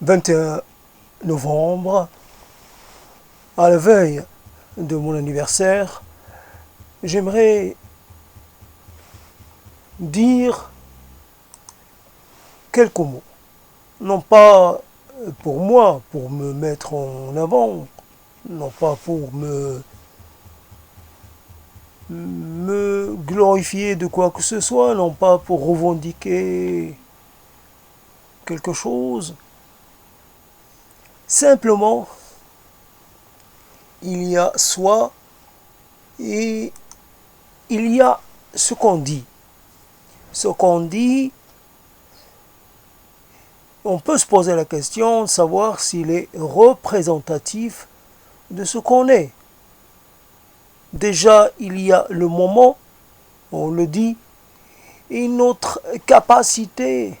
21 novembre, à la veille de mon anniversaire, j'aimerais dire quelques mots. Non pas pour moi, pour me mettre en avant, non pas pour me glorifier de quoi que ce soit, non pas pour revendiquer quelque chose. Simplement, il y a soi et il y a ce qu'on dit. Ce qu'on dit, on peut se poser la question de savoir s'il est représentatif de ce qu'on est. Déjà, il y a le moment, on le dit, et notre capacité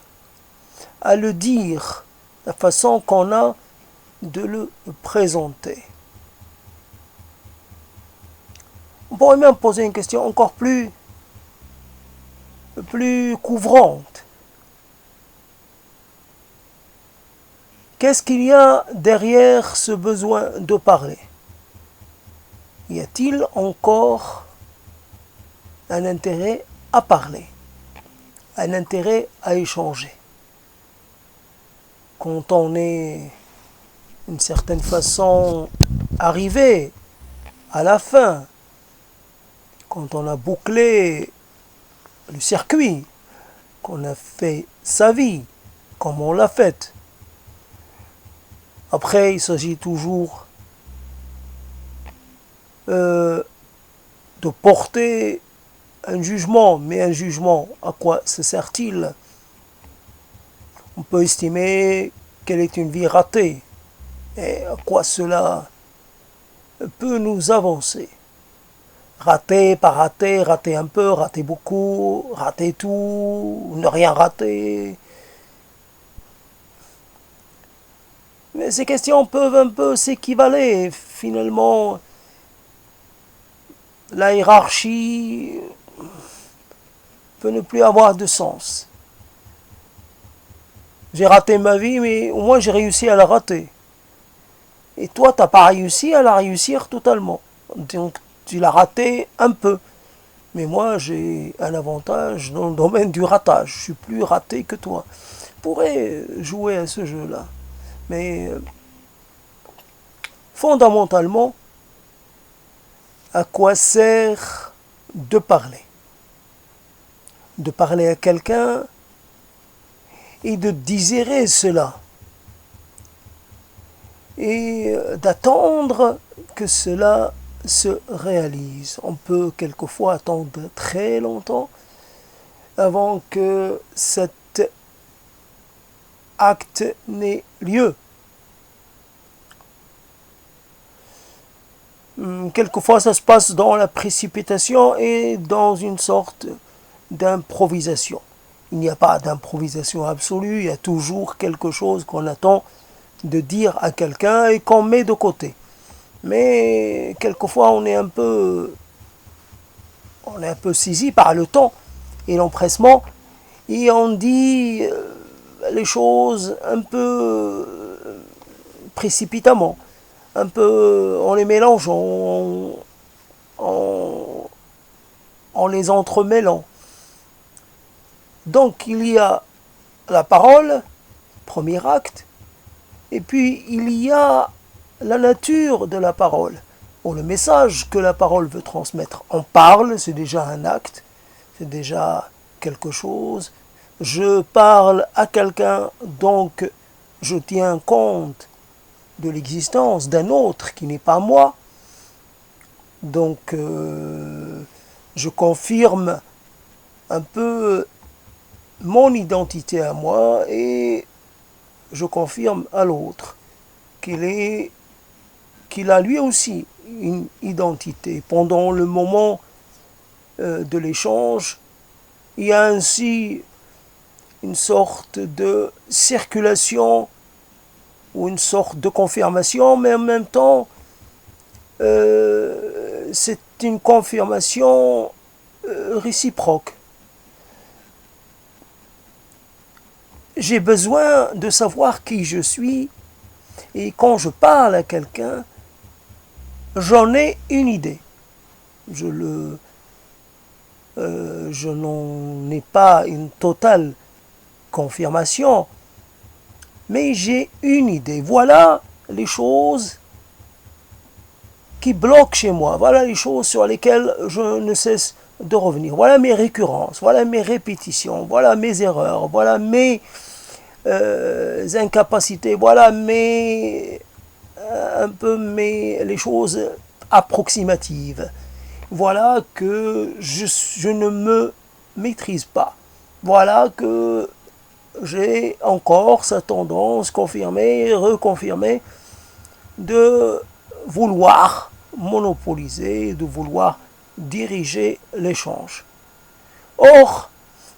à le dire, la façon qu'on a de le présenter. On pourrait même poser une question encore plus couvrante. Qu'est-ce qu'il y a derrière ce besoin de parler? Y a-t-il encore un intérêt à parler, un intérêt à échanger? Quand on est d'une certaine façon arrivé à la fin, quand on a bouclé le circuit, qu'on a fait sa vie comme on l'a faite, après il s'agit toujours de porter un jugement, mais un jugement, à quoi se sert-il? On peut estimer qu'elle est une vie ratée, et à quoi cela peut nous avancer? Rater, pas rater, rater un peu, rater beaucoup, rater tout, ne rien rater. Mais ces questions peuvent un peu s'équivaler. Finalement, la hiérarchie peut ne plus avoir de sens. J'ai raté ma vie, mais au moins j'ai réussi à la rater. Et toi, tu n'as pas réussi à la réussir totalement. Donc, tu l'as raté un peu. Mais moi, j'ai un avantage dans le domaine du ratage. Je suis plus raté que toi. Je pourrais jouer à ce jeu-là. Mais fondamentalement, à quoi sert de parler? De parler à quelqu'un et de désirer cela. Et d'attendre que cela se réalise. On peut quelquefois attendre très longtemps avant que cet acte n'ait lieu. Quelquefois, ça se passe dans la précipitation et dans une sorte d'improvisation. Il n'y a pas d'improvisation absolue, il y a toujours quelque chose qu'on attend de dire à quelqu'un et qu'on met de côté. Mais quelquefois, on est un peu saisi par le temps et l'empressement et on dit les choses un peu précipitamment, un peu en les mélangeant, en les entremêlant. Donc il y a la parole, premier acte, et puis il y a la nature de la parole, ou le message que la parole veut transmettre. On parle, c'est déjà un acte, c'est déjà quelque chose. Je parle à quelqu'un, donc je tiens compte de l'existence d'un autre qui n'est pas moi. Donc je confirme un peu mon identité à moi et je confirme à l'autre qu'il a lui aussi une identité. Pendant le moment de l'échange, il y a ainsi une sorte de circulation ou une sorte de confirmation, mais en même temps, c'est une confirmation réciproque. j'ai besoin de savoir qui je suis, et quand je parle à quelqu'un, j'en ai une idée. Je n'en ai pas une totale confirmation, mais j'ai une idée. Voilà les choses qui bloquent chez moi. Voilà les choses sur lesquelles je ne cesse de revenir. Voilà mes récurrences, voilà mes répétitions, voilà mes erreurs, voilà mes incapacités, voilà les choses approximatives. Voilà que je ne me maîtrise pas. Voilà que j'ai encore cette tendance confirmée et reconfirmée de vouloir monopoliser, de vouloir diriger l'échange. Or,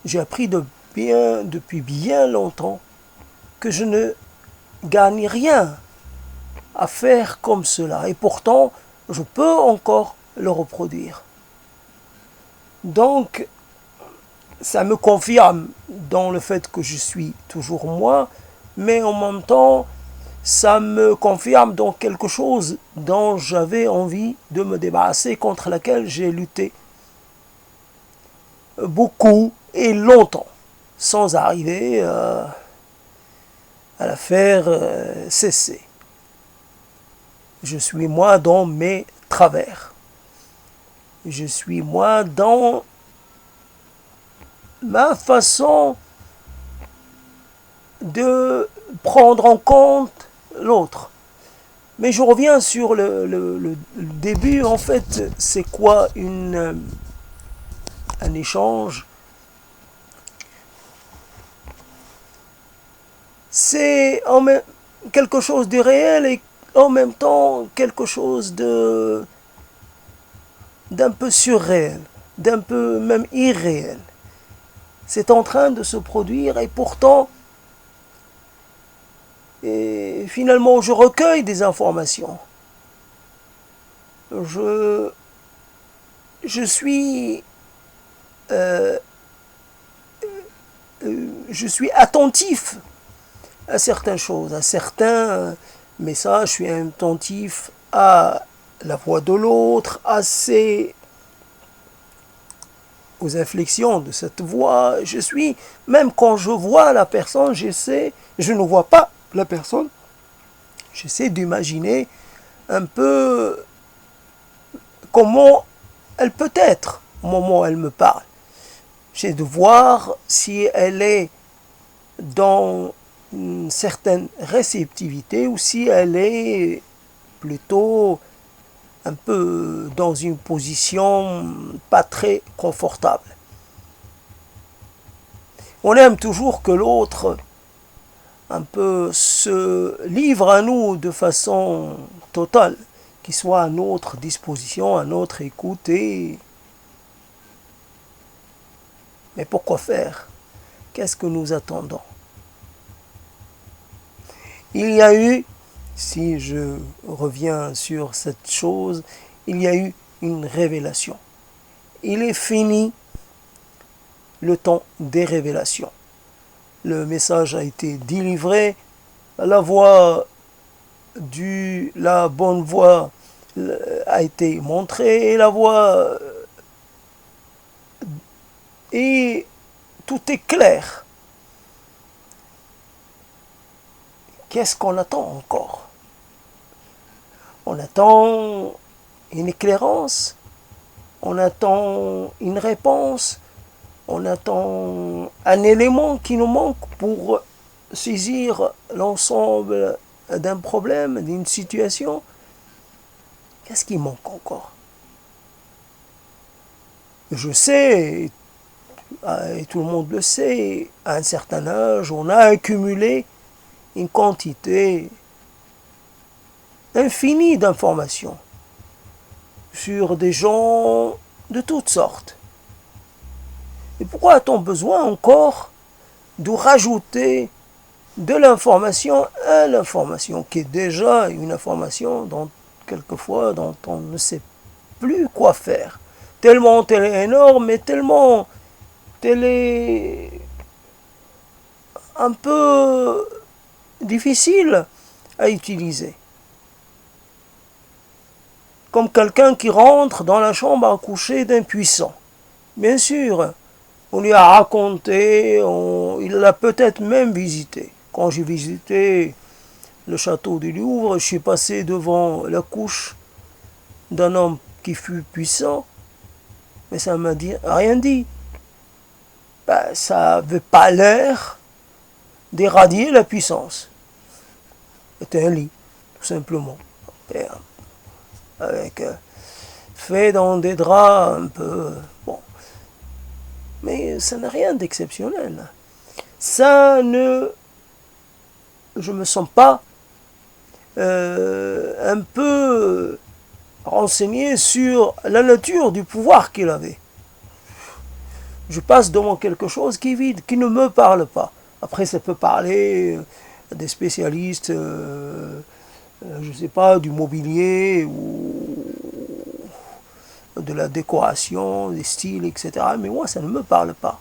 j'ai appris depuis bien longtemps que je ne gagne rien à faire comme cela. Et pourtant, je peux encore le reproduire. Donc, ça me confirme dans le fait que je suis toujours moi, mais en même temps, ça me confirme dans quelque chose dont j'avais envie de me débarrasser, contre laquelle j'ai lutté beaucoup et longtemps, sans arriver à la faire cesser. Je suis moi dans mes travers. Je suis moi dans ma façon de prendre en compte l'autre. Mais je reviens sur le début. En fait, c'est quoi un échange? C'est quelque chose de réel et en même temps quelque chose d'un peu surréel, d'un peu même irréel. C'est en train de se produire et pourtant, finalement, je recueille des informations. Je suis je suis attentif à certaines choses, à certains messages. Je suis attentif à la voix de l'autre, aux inflexions de cette voix. Je suis, même quand je vois la personne, je ne vois pas la personne, j'essaie d'imaginer un peu comment elle peut être au moment où elle me parle. J'essaie de voir si elle est dans une certaine réceptivité ou si elle est plutôt un peu dans une position pas très confortable. On aime toujours que l'autre un peu se livre à nous de façon totale, qu'il soit à notre disposition, à notre écoute. Mais pourquoi faire? Qu'est-ce que nous attendons? Il y a eu, si je reviens sur cette chose, il y a eu une révélation. Il est fini le temps des révélations. Le message a été délivré, la bonne voie a été montrée, et tout est clair. Qu'est-ce qu'on attend encore? On attend une éclairance, on attend une réponse, on attend un élément qui nous manque pour saisir l'ensemble d'un problème, d'une situation. Qu'est-ce qui manque encore? Je sais, et tout le monde le sait, à un certain âge, on a accumulé une quantité infinie d'informations sur des gens de toutes sortes. Et pourquoi a-t-on besoin encore de rajouter de l'information à l'information, qui est déjà une information quelquefois dont on ne sait plus quoi faire? Tellement elle est énorme et tellement elle est un peu difficile à utiliser. Comme quelqu'un qui rentre dans la chambre à coucher d'un puissant. Bien sûr, on lui a raconté, il l'a peut-être même visité. Quand j'ai visité le château du Louvre, je suis passé devant la couche d'un homme qui fut puissant, mais ça m'a rien dit. Ben, ça n'avait pas l'air d'éradier la puissance. C'était un lit, tout simplement. Et, avec fait dans des draps un peu... Bon. Mais ça n'a rien d'exceptionnel. Ça ne... Je me sens pas un peu renseigné sur la nature du pouvoir qu'il avait. Je passe devant quelque chose qui est vide, qui ne me parle pas. Après, ça peut parler à des spécialistes, je ne sais pas, du mobilier ou de la décoration, des styles, etc. Mais moi, ça ne me parle pas.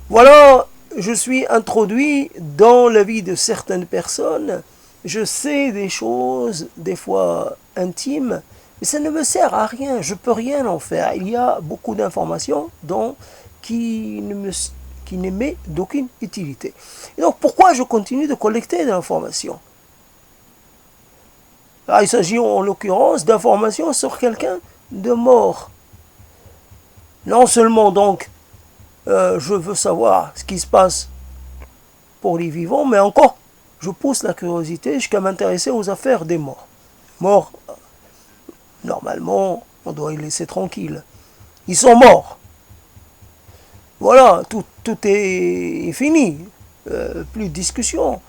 Voilà, je suis introduit dans la vie de certaines personnes. Je sais des choses, des fois intimes, mais ça ne me sert à rien. Je ne peux rien en faire. Il y a beaucoup d'informations qui ne m'est d'aucune utilité. Et donc, pourquoi je continue de collecter de l'information? Il s'agit en l'occurrence d'informations sur quelqu'un de mort. Non seulement donc, je veux savoir ce qui se passe pour les vivants, mais encore, je pousse la curiosité jusqu'à m'intéresser aux affaires des morts. Morts, normalement, on doit les laisser tranquilles. Ils sont morts. Voilà, tout est fini. Plus de discussion.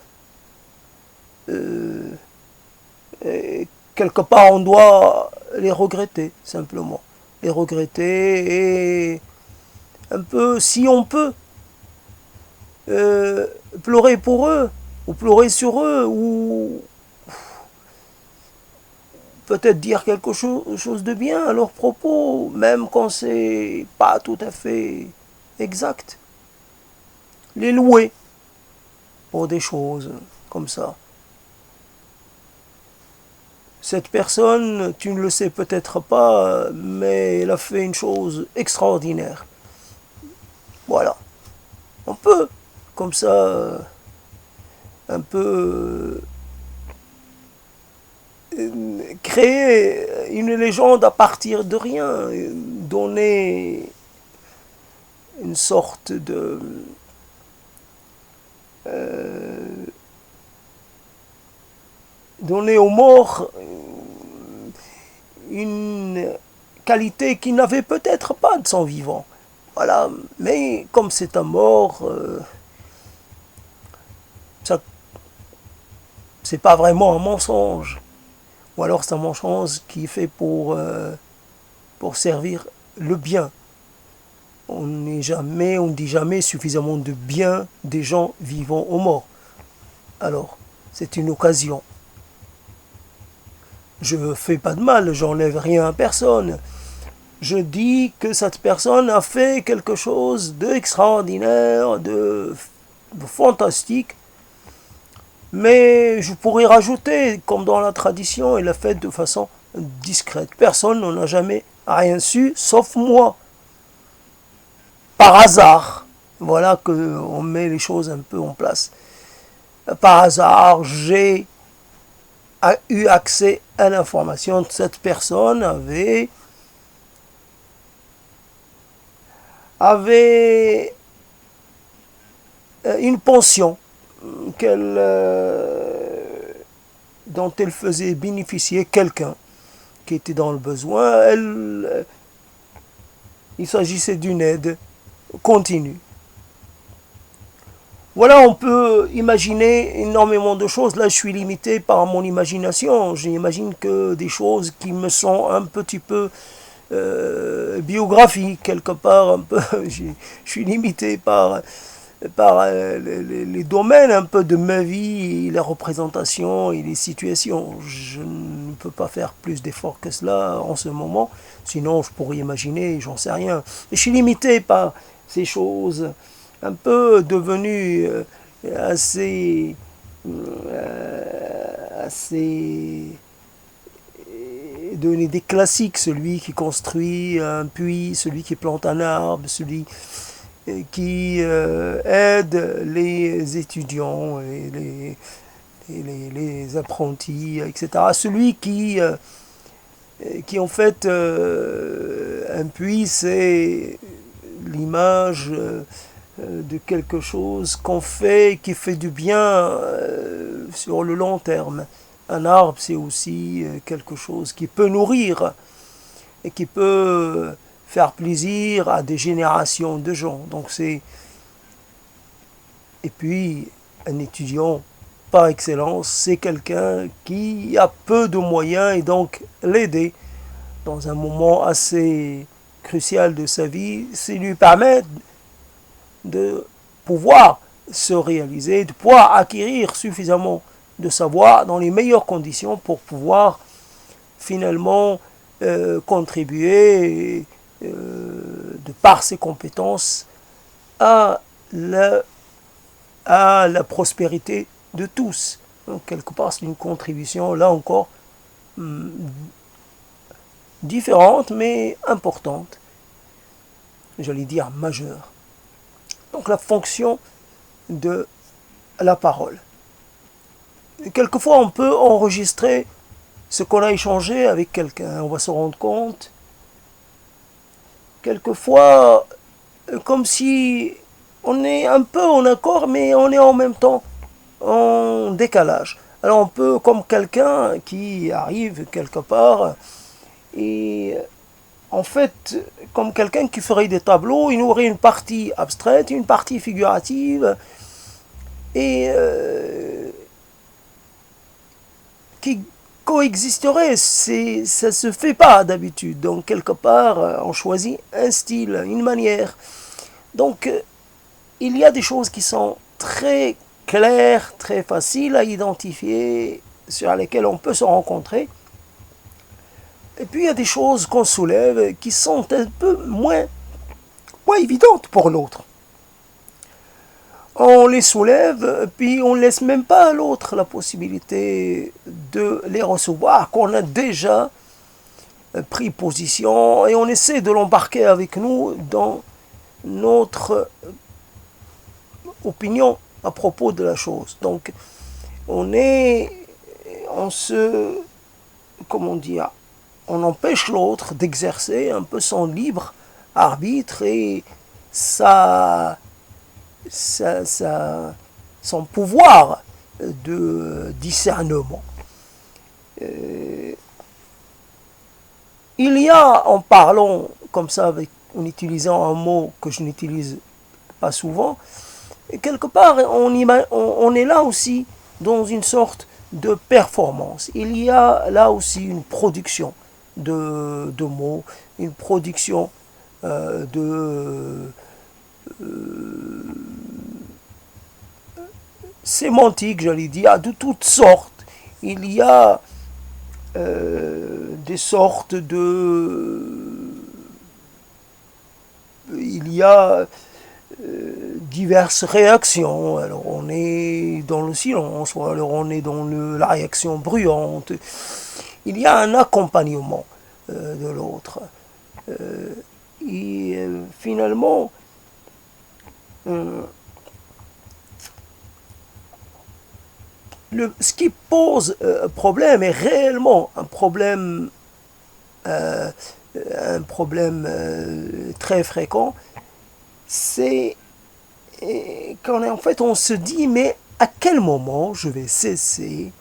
Quelque part, on doit les regretter, simplement. Les regretter et un peu, si on peut, pleurer pour eux, ou pleurer sur eux, ou peut-être dire quelque chose de bien à leur propos, même quand c'est pas tout à fait exact. Les louer pour des choses comme ça. Cette personne, tu ne le sais peut-être pas, mais elle a fait une chose extraordinaire. Voilà. On peut, comme ça, un peu créer une légende à partir de rien, donner une sorte de donner aux morts une qualité qu'il n'avait peut-être pas de son vivant. Voilà, mais comme c'est un mort, ça, c'est pas vraiment un mensonge. Ou alors c'est un mensonge qui est fait pour servir le bien. On ne dit jamais suffisamment de bien des gens vivant aux morts. Alors, c'est une occasion. Je ne fais pas de mal, j'enlève rien à personne. Je dis que cette personne a fait quelque chose d'extraordinaire, de fantastique. Mais je pourrais rajouter, comme dans la tradition, il l'a fait de façon discrète. Personne n'en a jamais rien su, sauf moi. Par hasard. Voilà qu'on met les choses un peu en place. Par hasard, j'ai eu accès à l'information. Cette personne avait une pension dont elle faisait bénéficier quelqu'un qui était dans le besoin. Il s'agissait d'une aide continue. Voilà, on peut imaginer énormément de choses. Là, je suis limité par mon imagination. J'imagine que des choses qui me sont un petit peu biographiques, quelque part. Un peu, je suis limité par les domaines un peu de ma vie, les représentations et les situations. Je ne peux pas faire plus d'efforts que cela en ce moment. Sinon, je pourrais imaginer, j'en sais rien. Je suis limité par ces choses un peu devenues assez, assez devenues des classiques, celui qui construit un puits, celui qui plante un arbre, celui qui aide les étudiants les apprentis, etc. Celui qui en fait, un puits, c'est l'image de quelque chose qu'on fait, qui fait du bien sur le long terme. Un arbre, c'est aussi quelque chose qui peut nourrir et qui peut faire plaisir à des générations de gens. Donc c'est et puis un étudiant par excellence, c'est quelqu'un qui a peu de moyens et donc l'aider dans un moment assez crucial de sa vie, c'est lui permettre de pouvoir se réaliser, de pouvoir acquérir suffisamment de savoir dans les meilleures conditions pour pouvoir finalement contribuer de par ses compétences à la prospérité de tous. Donc, quelque part, c'est une contribution, là encore, différente, mais importante. J'allais dire majeure. Donc, la fonction de la parole. Et quelquefois, on peut enregistrer ce qu'on a échangé avec quelqu'un. On va se rendre compte, quelquefois, comme si on est un peu en accord, mais on est en même temps en décalage. Alors on peut, comme quelqu'un qui arrive quelque part, et en fait, comme quelqu'un qui ferait des tableaux, il aurait une partie abstraite, une partie figurative, et qui coexisterait. Ça ne se fait pas d'habitude. Donc quelque part, on choisit un style, une manière. Donc il y a des choses qui sont très claires, très faciles à identifier, sur lesquelles on peut se rencontrer. Et puis il y a des choses qu'on soulève qui sont un peu moins évidentes pour l'autre. On les soulève, puis on ne laisse même pas à l'autre la possibilité de les recevoir, qu'on a déjà pris position, et on essaie de l'embarquer avec nous dans notre opinion à propos de la chose. Donc, comment dire, on empêche l'autre d'exercer un peu son libre arbitre et son pouvoir de discernement. Il y a, en parlant comme ça, en utilisant un mot que je n'utilise pas souvent, quelque part, on est là aussi dans une sorte de performance. Il y a là aussi une production de mots, une production de sémantique, j'allais dire, de toutes sortes. Il y a des sortes il y a diverses réactions. Alors on est dans le silence, ou alors on est dans la réaction bruyante. Il y a un accompagnement de l'autre. Et finalement, ce qui pose problème est réellement euh, un problème très fréquent, c'est quand en fait on se dit mais à quel moment je vais cesser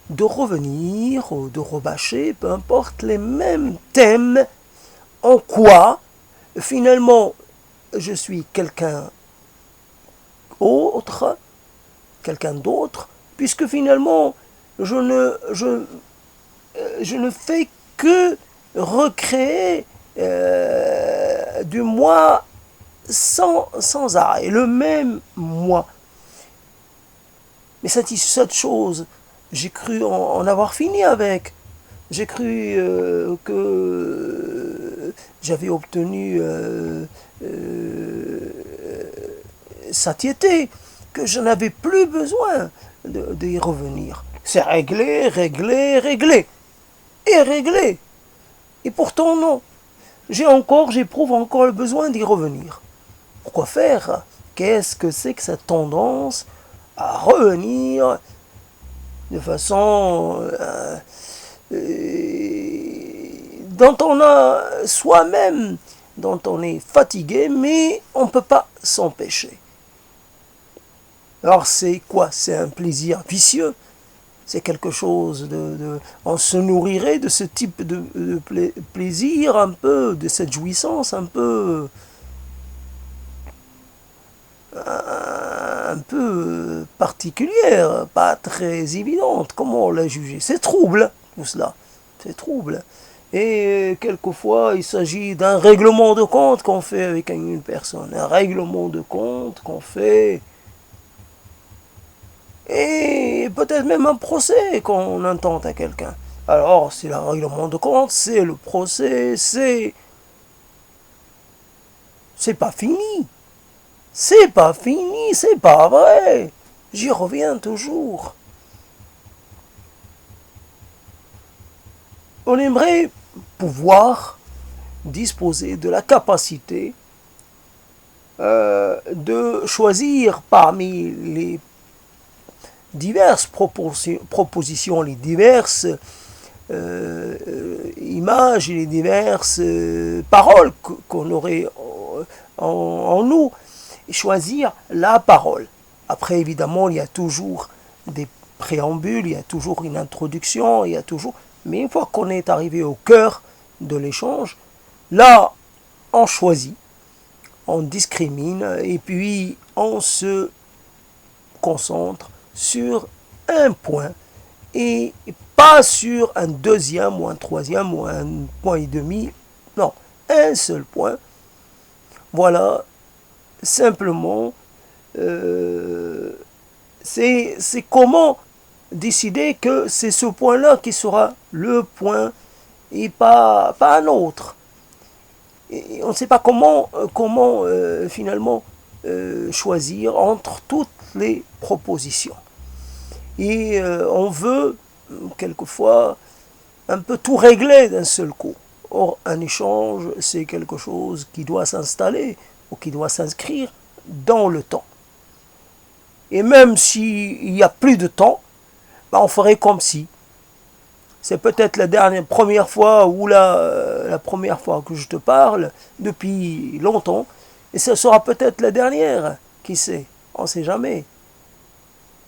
de revenir ou de rebâcher, peu importe, les mêmes thèmes, en quoi finalement je suis quelqu'un d'autre, puisque finalement je ne fais que recréer du moi sans arrêt, le même moi. Mais cette chose, j'ai cru en avoir fini avec. J'ai cru que j'avais obtenu satiété, que je n'avais plus besoin d'y revenir. C'est réglé, réglé, réglé. Et réglé. Et pourtant non. J'éprouve encore le besoin d'y revenir. Pourquoi faire? Qu'est-ce que c'est que cette tendance à revenir de façon dont on a soi-même, dont on est fatigué, mais on ne peut pas s'empêcher. Alors c'est quoi? C'est un plaisir vicieux. C'est quelque chose on se nourrirait de ce type de plaisir, un peu, de cette jouissance un peu particulière, pas très évidente. Comment on l'a jugé? C'est trouble, tout cela. C'est trouble. Et quelquefois, il s'agit d'un règlement de compte qu'on fait avec une personne. Un règlement de compte qu'on fait. Et peut-être même un procès qu'on intente à quelqu'un. Alors, c'est le règlement de compte, c'est le procès, c'est pas fini. C'est pas fini, c'est pas vrai. J'y reviens toujours. On aimerait pouvoir disposer de la capacité de choisir parmi les diverses propositions, les diverses images et les diverses paroles qu'on aurait en nous, et choisir la parole. Après, évidemment, il y a toujours des préambules, il y a toujours une introduction, il y a toujours... Mais une fois qu'on est arrivé au cœur de l'échange, là, on choisit, on discrimine, et puis on se concentre sur un point, et pas sur un deuxième ou un troisième ou un point et demi, non, un seul point. Voilà, simplement, c'est comment décider que c'est ce point-là qui sera le point et pas un autre. Et on ne sait pas comment finalement choisir entre toutes les propositions. Et on veut quelquefois un peu tout régler d'un seul coup. Or, un échange, c'est quelque chose qui doit s'installer ou qui doit s'inscrire dans le temps. Et même s'il n'y a plus de temps, on ferait comme si. C'est peut-être première fois ou la première fois que je te parle depuis longtemps. Et ce sera peut-être la dernière. Qui sait? On ne sait jamais.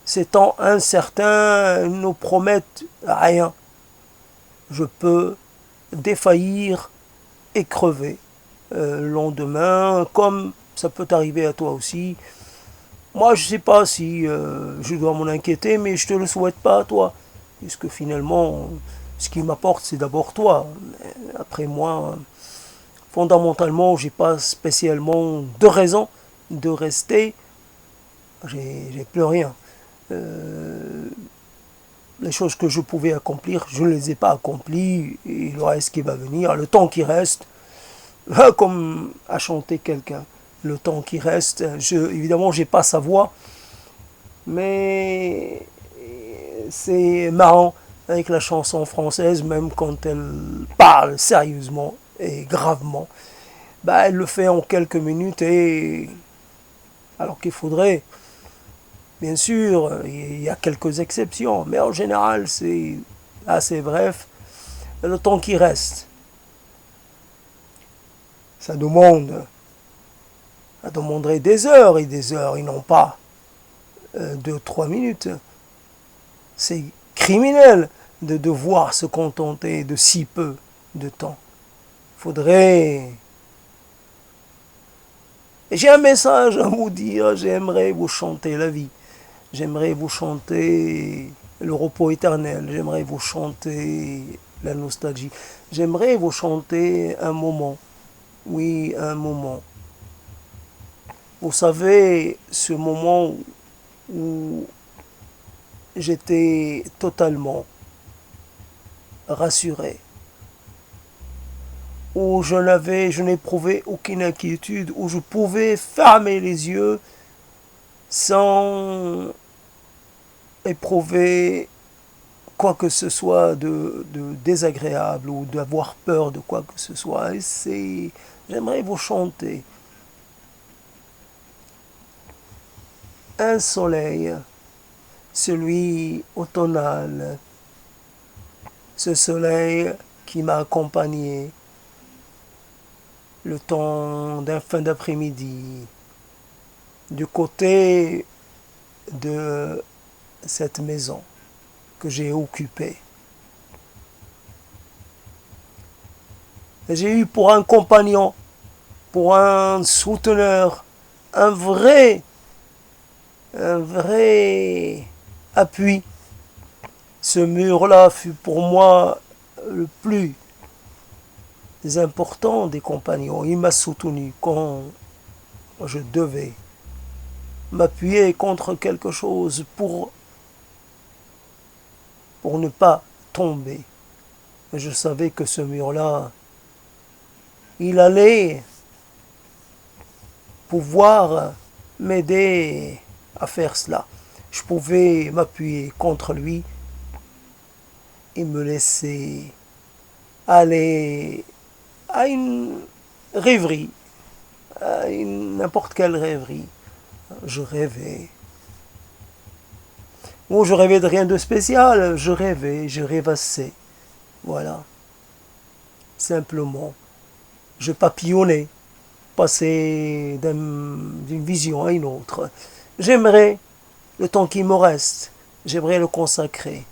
Ces temps incertains ne promettent rien. Je peux défaillir et crever le lendemain, comme ça peut arriver à toi aussi. Moi, je ne sais pas si je dois m'en inquiéter, mais je ne te le souhaite pas à toi. Puisque finalement, ce qui m'apporte, c'est d'abord toi. Après moi, fondamentalement, j'ai pas spécialement de raison de rester. J'ai plus rien. Les choses que je pouvais accomplir, je ne les ai pas accomplies. Et le reste qui va venir, le temps qui reste, comme a chanté quelqu'un, le temps qui reste, évidemment, j'ai pas sa voix, mais c'est marrant avec la chanson française, même quand elle parle sérieusement et gravement, elle le fait en quelques minutes, et alors qu'il faudrait, bien sûr, il y a quelques exceptions, mais en général c'est assez bref. Le temps qui reste, ça demanderait des heures et des heures, et non pas 2-3 minutes. C'est criminel de devoir se contenter de si peu de temps. Faudrait... Et j'ai un message à vous dire, j'aimerais vous chanter la vie. J'aimerais vous chanter le repos éternel. J'aimerais vous chanter la nostalgie. J'aimerais vous chanter un moment. Oui, un moment. Vous savez, ce moment où j'étais totalement rassuré, où je n'éprouvais aucune inquiétude, où je pouvais fermer les yeux sans éprouver quoi que ce soit de désagréable ou d'avoir peur de quoi que ce soit. Et j'aimerais vous chanter un soleil, celui automnal, ce soleil qui m'a accompagné le temps d'un fin d'après-midi du côté de cette maison que j'ai occupée. J'ai eu pour un compagnon, pour un souteneur, un vrai appui. Ce mur-là fut pour moi le plus important des compagnons. Il m'a soutenu quand je devais m'appuyer contre quelque chose pour ne pas tomber. Je savais que ce mur-là, il allait pouvoir m'aider à faire cela. Je pouvais m'appuyer contre lui et me laisser aller à une rêverie, à n'importe quelle rêverie. Je rêvais. Ou je rêvais de rien de spécial, je rêvassais. Voilà. Simplement. Je papillonnais, passais d'une vision à une autre. J'aimerais, le temps qui me reste, j'aimerais le consacrer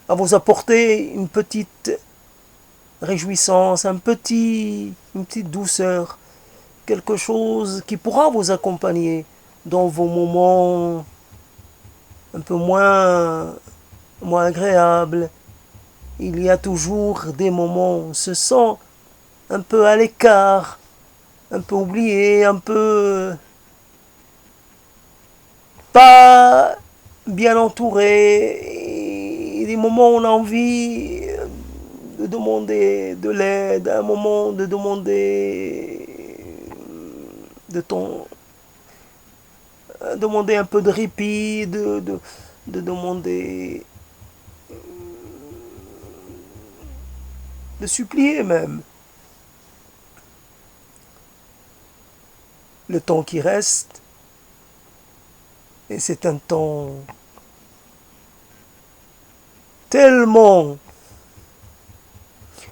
à vous apporter une petite réjouissance, une petite douceur, quelque chose qui pourra vous accompagner dans vos moments un peu moins agréables. Il y a toujours des moments où on se sent un peu à l'écart, un peu oublié, un peu pas bien entouré. Et des moments où on a envie de demander de l'aide, un moment de demander demander un peu de répit, de demander, de supplier même. Le temps qui reste, et c'est un temps tellement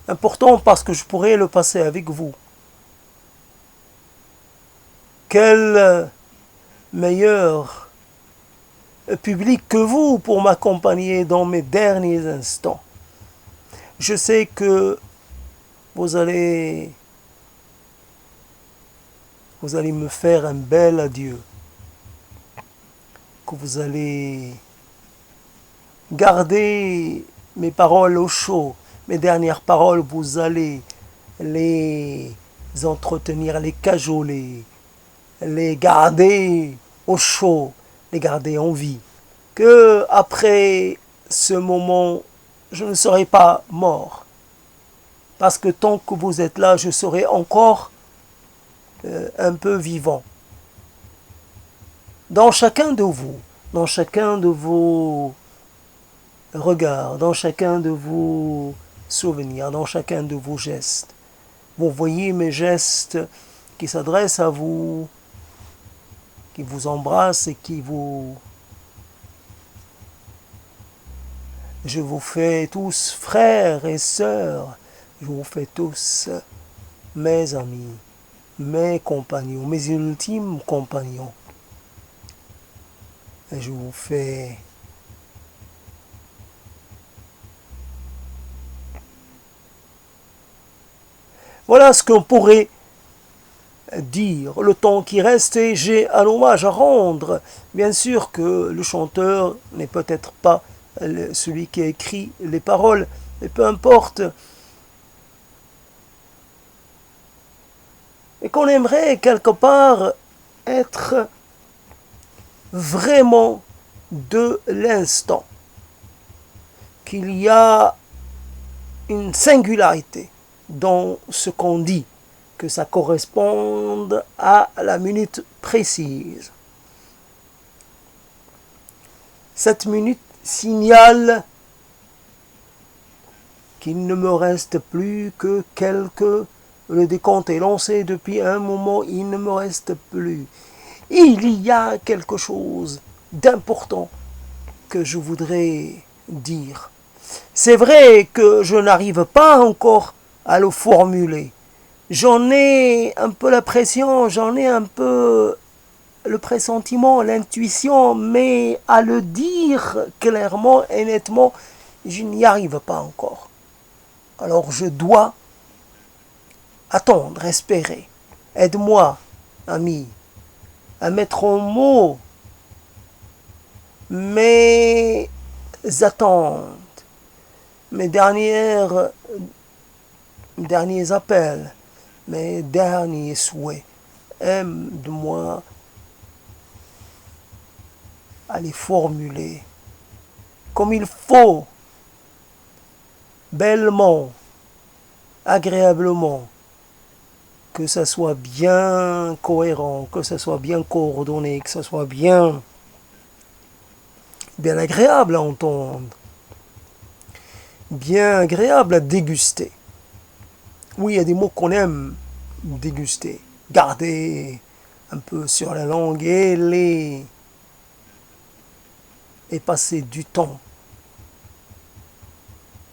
important parce que je pourrais le passer avec vous. Quel meilleur public que vous pour m'accompagner dans mes derniers instants. Je sais que vous allez me faire un bel adieu, que vous allez garder mes paroles au chaud, mes dernières paroles, vous allez les entretenir, les cajoler, les garder au chaud, les garder en vie. Que après ce moment, je ne serai pas mort. Parce que tant que vous êtes là, je serai encore un peu vivant. Dans chacun de vous, dans chacun de vos regards, dans chacun de vos souvenirs, dans chacun de vos gestes. Vous voyez mes gestes qui s'adressent à vous, qui vous embrassent et qui vous... Je vous fais tous frères et sœurs, je vous fais tous mes amis, mes compagnons, mes ultimes compagnons. Et je vous fais voilà ce qu'on pourrait dire. Le temps qui reste, et j'ai un hommage à rendre. Bien sûr que le chanteur n'est peut-être pas celui qui a écrit les paroles, mais peu importe. Et qu'on aimerait quelque part être vraiment de l'instant. Qu'il y a une singularité dans ce qu'on dit. que ça corresponde à la minute précise. Cette minute signale qu'il ne me reste plus que quelques... Le décompte est lancé depuis un moment, il ne me reste plus. Il y a quelque chose d'important que je voudrais dire. C'est vrai que je n'arrive pas encore à le formuler. J'en ai un peu la pression, j'en ai un peu le pressentiment, l'intuition, mais à le dire clairement et nettement, je n'y arrive pas encore. Alors je dois attendre, espérer. Aide-moi, ami, à mettre en mots mes attentes, mes derniers appels, mes derniers souhaits. Aide-moi à les formuler comme il faut, bellement, agréablement, que ça soit bien cohérent, que ça soit bien coordonné, que ça soit bien agréable à entendre, bien agréable à déguster. Oui, il y a des mots qu'on aime déguster, garder un peu sur la langue et passer du temps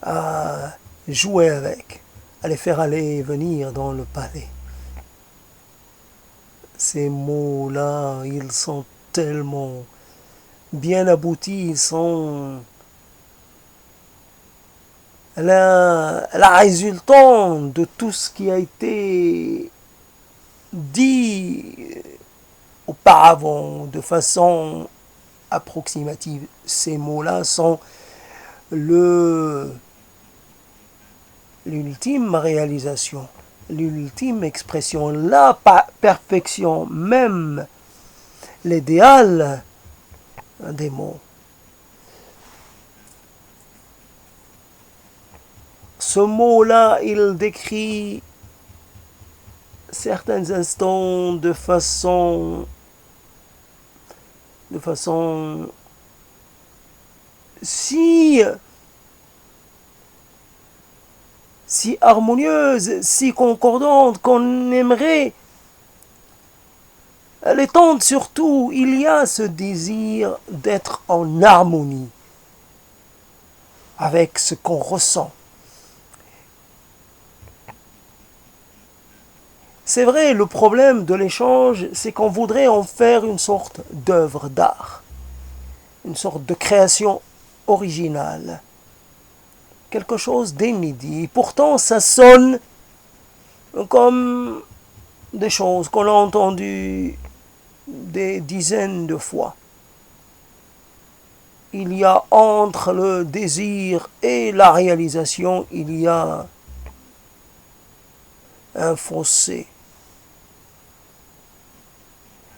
à jouer avec, à les faire aller et venir dans le palais. Ces mots-là, ils sont tellement bien aboutis, ils sont la résultante de tout ce qui a été dit auparavant de façon approximative. Ces mots-là sont l'ultime réalisation, l'ultime expression, la perfection, même l'idéal des mots. Ce mot-là, il décrit certains instants de façon si harmonieuse, si concordante qu'on aimerait l'étendre. Surtout, il y a ce désir d'être en harmonie avec ce qu'on ressent. C'est vrai, le problème de l'échange, c'est qu'on voudrait en faire une sorte d'œuvre d'art, une sorte de création originale, quelque chose d'inédit. Pourtant, ça sonne comme des choses qu'on a entendues des dizaines de fois. Il y a entre le désir et la réalisation, il y a un fossé.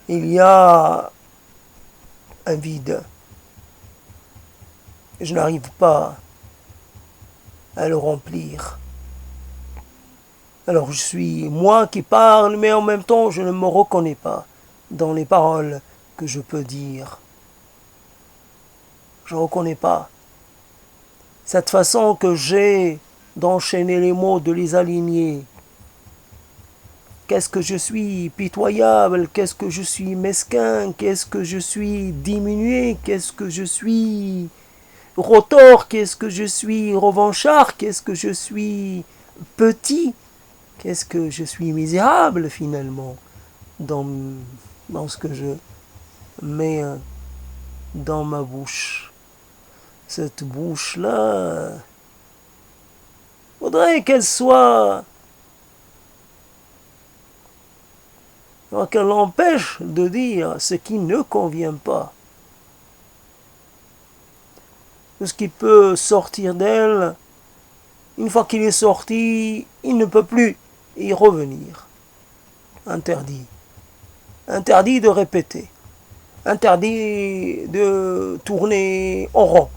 Il y a un vide. Je n'arrive pas à le remplir. Alors je suis moi qui parle, mais en même temps je ne me reconnais pas dans les paroles que je peux dire. Je ne reconnais pas cette façon que j'ai d'enchaîner les mots, de les aligner. Qu'est-ce que je suis pitoyable, qu'est-ce que je suis mesquin, qu'est-ce que je suis diminué, qu'est-ce que je suis rotor, qu'est-ce que je suis revanchard, qu'est-ce que je suis petit, qu'est-ce que je suis misérable finalement dans ce que je mets dans ma bouche. Cette bouche-là, faudrait qu'elle empêche de dire ce qui ne convient pas. Ce qui peut sortir d'elle, une fois qu'il est sorti, il ne peut plus y revenir. Interdit. Interdit de répéter. Interdit de tourner en rond.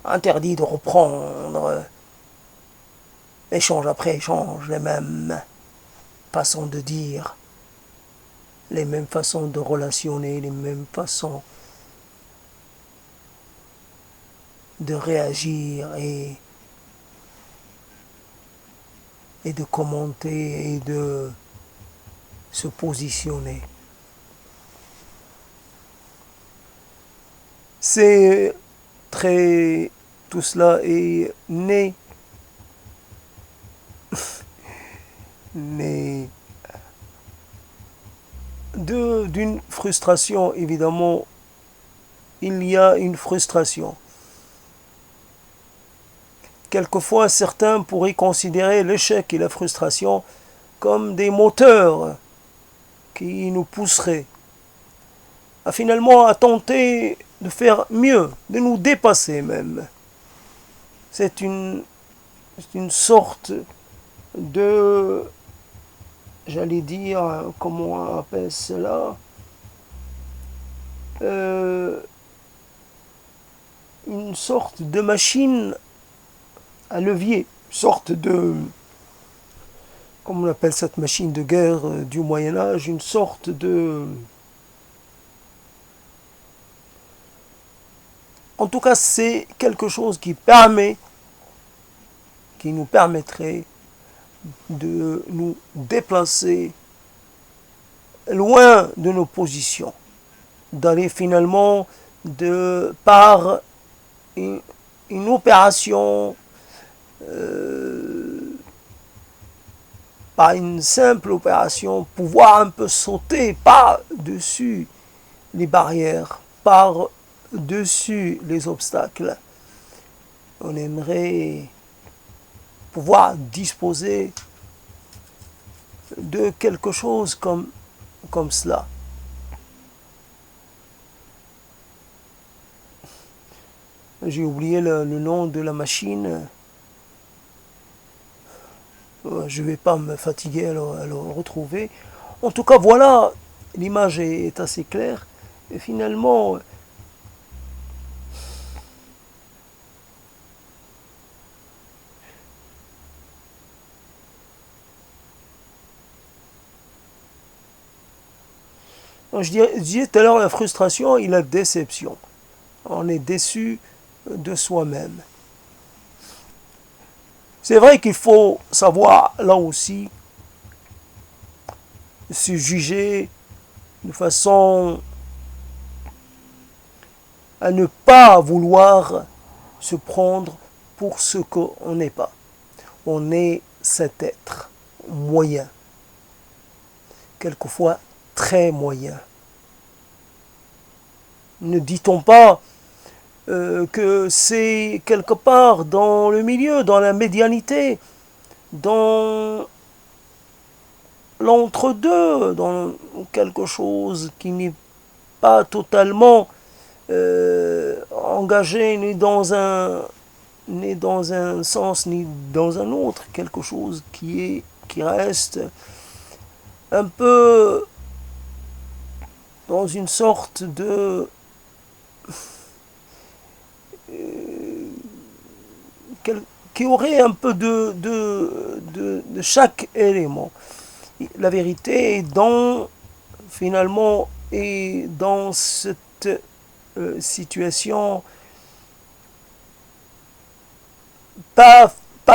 Interdit de reprendre échange après échange les mêmes façons de dire, les mêmes façons de relationner, les mêmes façons de réagir et de commenter et de se positionner. C'est très... Tout cela est né, né d'une frustration. Évidemment, il y a une frustration. Quelquefois, certains pourraient considérer l'échec et la frustration comme des moteurs qui nous pousseraient à finalement à tenter de faire mieux, de nous dépasser même. C'est une sorte de, j'allais dire, comment on appelle cela, une sorte de machine à levier, une sorte de, comment on appelle cette machine de guerre du Moyen-Âge, une sorte de... En tout cas, c'est quelque chose qui nous permettrait de nous déplacer loin de nos positions, d'aller finalement par une opération, par une simple opération, pouvoir un peu sauter par-dessus les barrières, par-dessus les obstacles. On aimerait pouvoir disposer de quelque chose comme cela. J'ai oublié le nom de la machine. Je ne vais pas me fatiguer à le retrouver. En tout cas, voilà, l'image est assez claire. Et finalement, je disais tout à l'heure la frustration et la déception. On est déçu de soi-même. C'est vrai qu'il faut savoir, là aussi, se juger de façon à ne pas vouloir se prendre pour ce qu'on n'est pas. On est cet être moyen, quelquefois très moyen. Ne dit-on pas que c'est quelque part dans le milieu, dans la médianité, dans l'entre-deux, dans quelque chose qui n'est pas totalement engagé ni dans un sens ni dans un autre, quelque chose qui reste un peu dans une sorte de qui aurait un peu de chaque élément. La vérité est finalement, est dans cette situation pas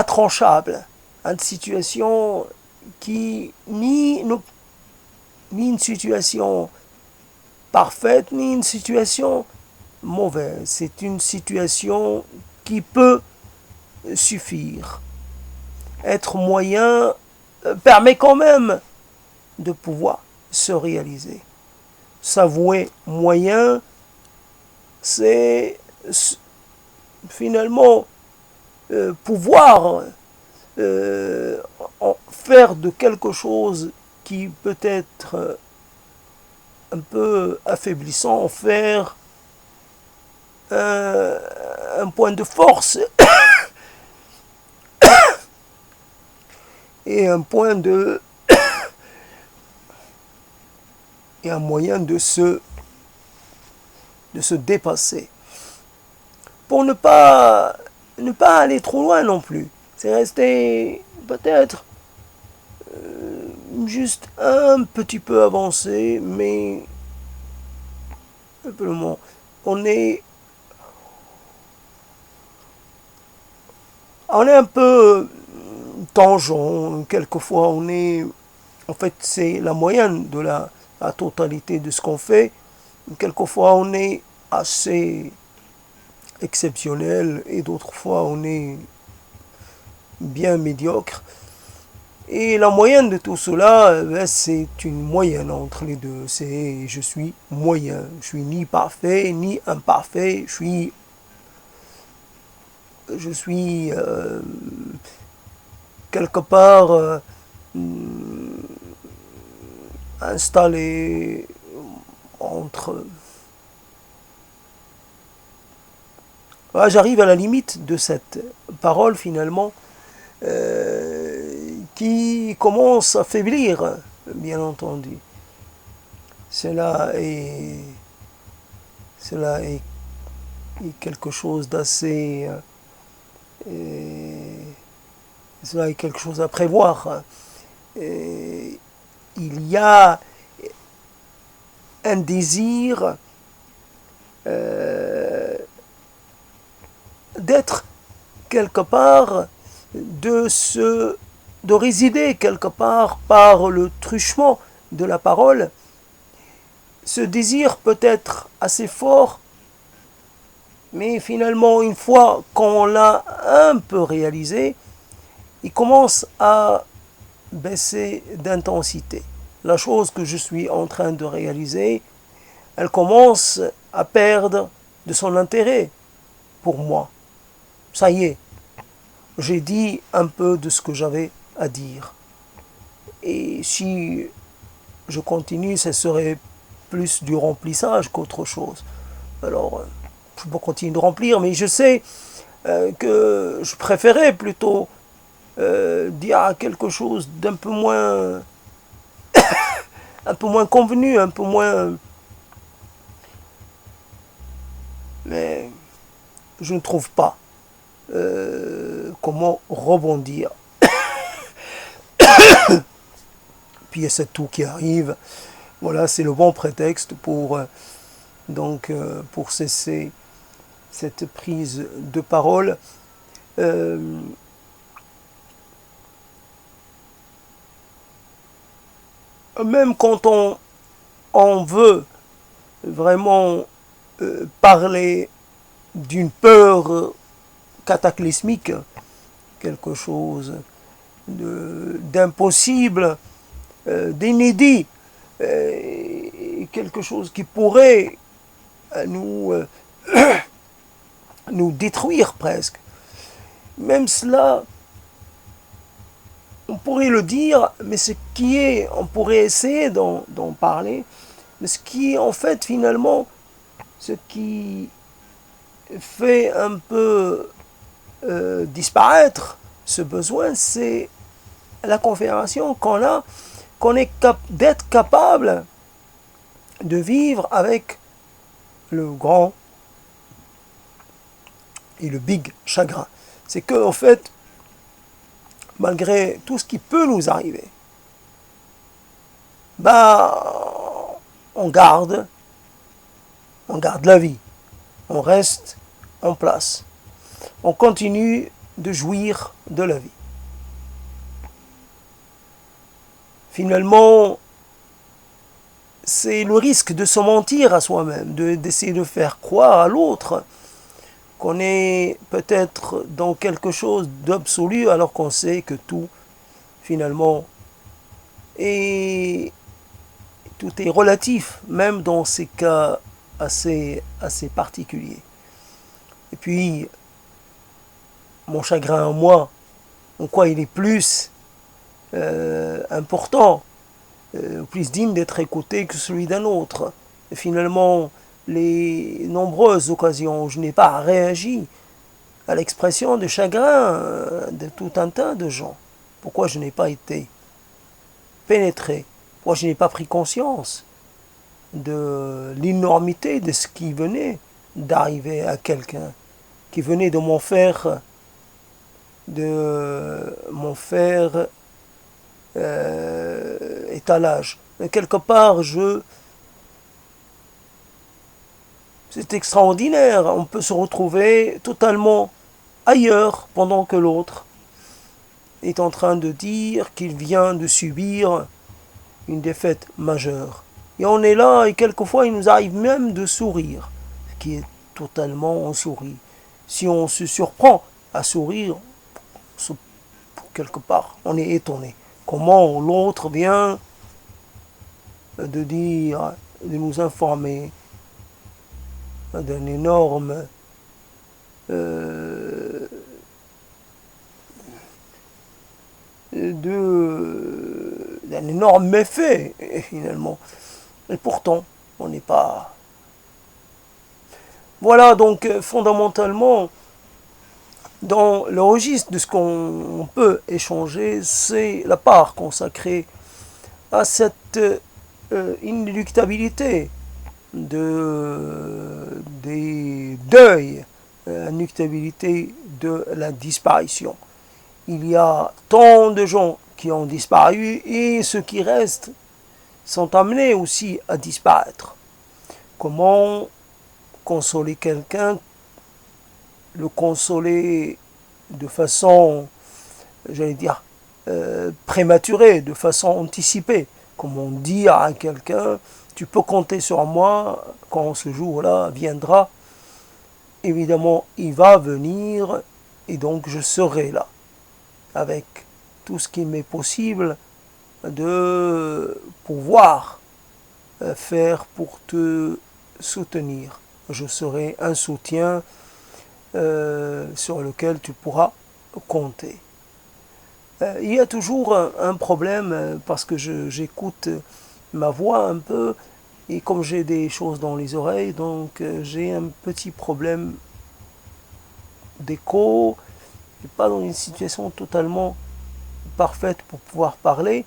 tranchable. Une situation qui ni une situation parfaite, ni une situation mauvaise. C'est une situation qui peut suffire. Être moyen permet quand même de pouvoir se réaliser. S'avouer moyen, c'est finalement pouvoir faire de quelque chose qui peut être un peu affaiblissant, faire un point de force et un point de et un moyen de se dépasser pour ne pas aller trop loin non plus. C'est rester peut-être juste un petit peu avancé, mais simplement, on est un peu tangent, quelquefois on est, en fait c'est la moyenne de la totalité de ce qu'on fait, quelquefois on est assez exceptionnel et d'autres fois on est bien médiocre. Et la moyenne de tout cela, c'est une moyenne entre les deux. C'est je suis moyen. Je suis ni parfait ni imparfait. Je suis quelque part installé entre. Voilà, j'arrive à la limite de cette parole finalement qui commence à faiblir, bien entendu. Cela est, cela est quelque chose d'assez. Cela est quelque chose à prévoir. Il y a un désir d'être quelque part, de résider quelque part par le truchement de la parole. Ce désir peut être assez fort, mais finalement, une fois qu'on l'a un peu réalisé, il commence à baisser d'intensité. La chose que je suis en train de réaliser, elle commence à perdre de son intérêt pour moi. Ça y est, j'ai dit un peu de ce que j'avais à dire. Et si je continue, ce serait plus du remplissage qu'autre chose. Alors, je peux continuer de remplir, mais je sais que je préférais plutôt dire quelque chose d'un un peu moins convenu, un peu moins. Mais je ne trouve pas comment rebondir. Puis il y a cette toux qui arrive. Voilà, c'est le bon prétexte pour pour cesser cette prise de parole. Même quand on veut vraiment parler d'une peur cataclysmique, quelque chose d'impossible, d'inédit, quelque chose qui pourrait nous détruire presque. Même cela, on pourrait le dire, mais on pourrait essayer d'en parler, mais ce qui est en fait finalement, ce qui fait un peu disparaître ce besoin, c'est la confirmation qu'on est d'être capable de vivre avec le grand et le big chagrin. C'est que, en fait, malgré tout ce qui peut nous arriver, on garde la vie, on reste en place, on continue de jouir de la vie. Finalement, c'est le risque de se mentir à soi-même, d'essayer de faire croire à l'autre qu'on est peut-être dans quelque chose d'absolu alors qu'on sait que tout, finalement, tout est relatif, même dans ces cas assez particuliers. Et puis, mon chagrin en moi, en quoi il est plus important, plus digne d'être écouté que celui d'un autre. Et finalement, les nombreuses occasions où je n'ai pas réagi à l'expression de chagrin de tout un tas de gens. Pourquoi je n'ai pas été pénétré? Pourquoi je n'ai pas pris conscience de l'énormité de ce qui venait d'arriver à quelqu'un, qui venait de m'en faire étalage. Mais quelque part, c'est extraordinaire. On peut se retrouver totalement ailleurs pendant que l'autre est en train de dire qu'il vient de subir une défaite majeure. Et on est là et quelquefois il nous arrive même de sourire, ce qui est totalement on sourit. Si on se surprend à sourire, quelque part on est étonné. Comment l'autre vient de dire, de nous informer d'un énorme d'un énorme méfait finalement. Et pourtant, on n'est pas. Voilà donc fondamentalement dans le registre de ce qu'on peut échanger, c'est la part consacrée à cette inéluctabilité des deuils, inéluctabilité de la disparition. Il y a tant de gens qui ont disparu et ceux qui restent sont amenés aussi à disparaître. Comment consoler quelqu'un, le consoler de façon, j'allais dire, prématurée, de façon anticipée. Comment dire à quelqu'un, tu peux compter sur moi quand ce jour-là viendra. Évidemment, il va venir et donc je serai là avec tout ce qui m'est possible de pouvoir faire pour te soutenir. Je serai un soutien sur lequel tu pourras compter. Il y a toujours un problème parce que j'écoute ma voix un peu et comme j'ai des choses dans les oreilles, donc j'ai un petit problème d'écho. Je ne suis pas dans une situation totalement parfaite pour pouvoir parler.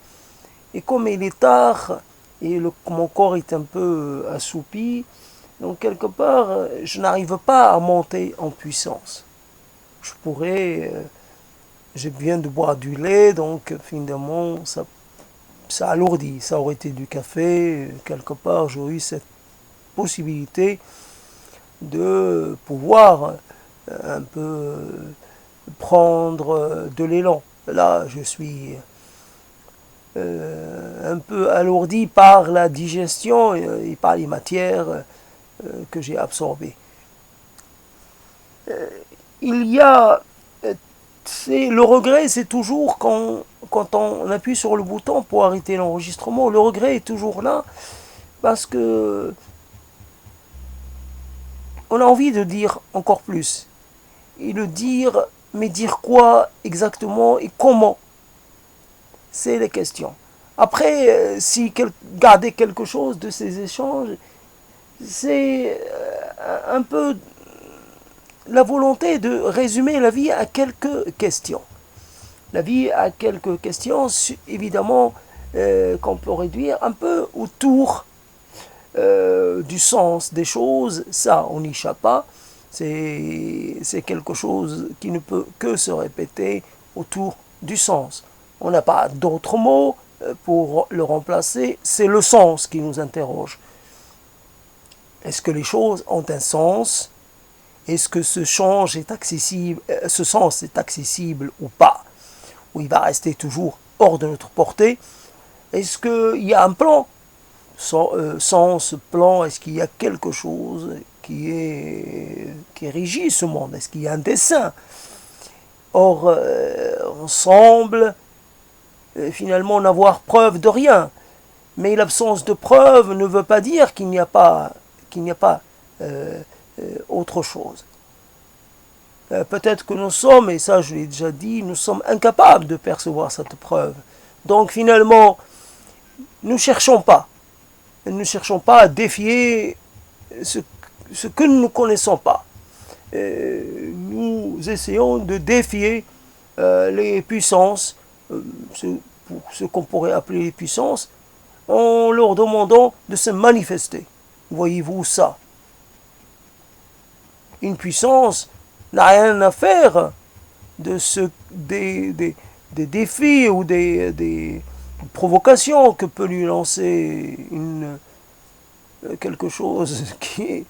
Et comme il est tard et mon corps est un peu assoupi, donc quelque part, je n'arrive pas à monter en puissance. Je pourrais, je viens de boire du lait, donc finalement, ça alourdit. Ça aurait été du café, quelque part, j'aurais eu cette possibilité de pouvoir un peu prendre de l'élan. Là, je suis un peu alourdi par la digestion et par les matières que j'ai absorbées. Il y a le regret, c'est toujours quand on appuie sur le bouton pour arrêter l'enregistrement, le regret est toujours là parce que on a envie de dire encore plus. Et le dire, mais dire quoi exactement et comment? C'est les questions. Après, si garder quelque chose de ces échanges, c'est un peu la volonté de résumer la vie à quelques questions. La vie à quelques questions, évidemment, qu'on peut réduire un peu autour du sens des choses. Ça, on n'y échappe pas. C'est quelque chose qui ne peut que se répéter autour du sens. On n'a pas d'autres mots pour le remplacer. C'est le sens qui nous interroge. Est-ce que les choses ont un sens? Est-ce que ce sens est accessible ou pas? Ou il va rester toujours hors de notre portée? Est-ce qu'il y a un plan? Sans ce plan, est-ce qu'il y a quelque chose qui régit ce monde? Est-ce qu'il y a un dessein? Or, on semble finalement n'avoir preuve de rien. Mais l'absence de preuve ne veut pas dire qu'il n'y a pas, autre chose. Peut-être que nous sommes, et ça je l'ai déjà dit, nous sommes incapables de percevoir cette preuve. Donc finalement, nous ne cherchons pas. Nous ne cherchons pas à défier ce que nous ne connaissons pas. Nous essayons de défier les puissances, ce qu'on pourrait appeler les puissances, en leur demandant de se manifester. Voyez-vous ça? Une puissance n'a rien à faire des défis ou des provocation que peut lui lancer quelque chose qui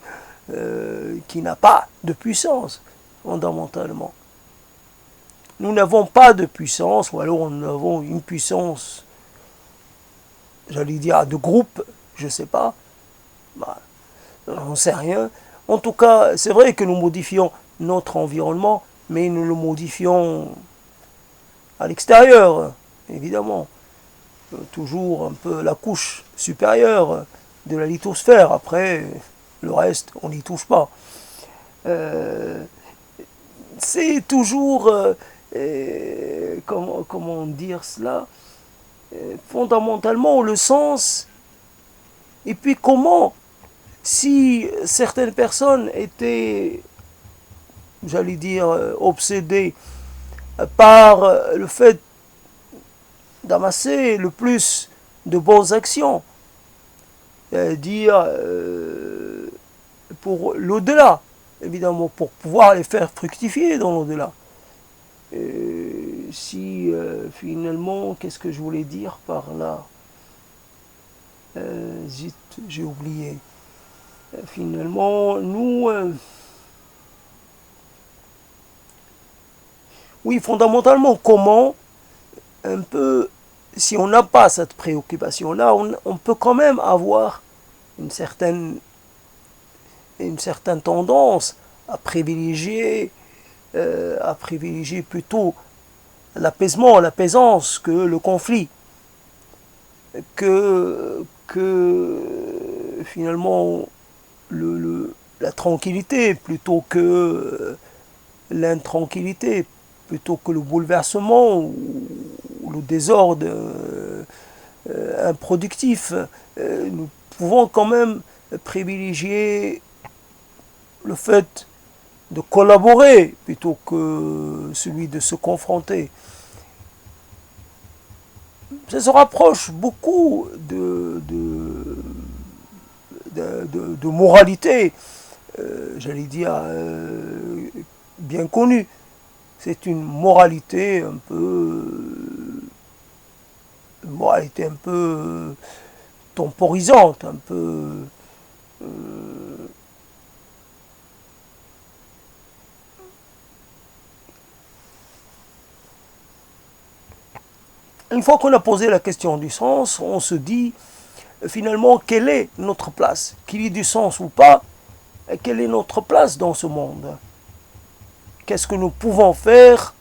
n'a pas de puissance, fondamentalement. Nous n'avons pas de puissance, ou alors nous avons une puissance, j'allais dire, de groupe, je ne sais pas, bah, on ne sait rien. En tout cas, c'est vrai que nous modifions notre environnement, mais nous le modifions à l'extérieur, évidemment. Toujours un peu la couche supérieure de la lithosphère. Après, le reste, on n'y touche pas. C'est toujours, comment dire cela, fondamentalement le sens. Et puis comment, si certaines personnes étaient, j'allais dire, obsédées par le fait d'amasser le plus de bonnes actions, dire pour l'au-delà, évidemment, pour pouvoir les faire fructifier dans l'au-delà. Si finalement, qu'est-ce que je voulais dire par là, zut, j'ai oublié. Finalement, nous, oui, fondamentalement, comment un peu, si on n'a pas cette préoccupation-là, on peut quand même avoir une certaine tendance à privilégier plutôt l'apaisement, l'apaisance que le conflit, que finalement la tranquillité plutôt que l'intranquillité, plutôt que le bouleversement ou le désordre improductif. Nous pouvons quand même privilégier le fait de collaborer plutôt que celui de se confronter. Ça se rapproche beaucoup de moralité, j'allais dire, bien connue. C'est une moralité un peu temporisante, un peu une fois qu'on a posé la question du sens, on se dit finalement quelle est notre place, qu'il y ait du sens ou pas, quelle est notre place dans ce monde. Qu'est-ce que nous pouvons faire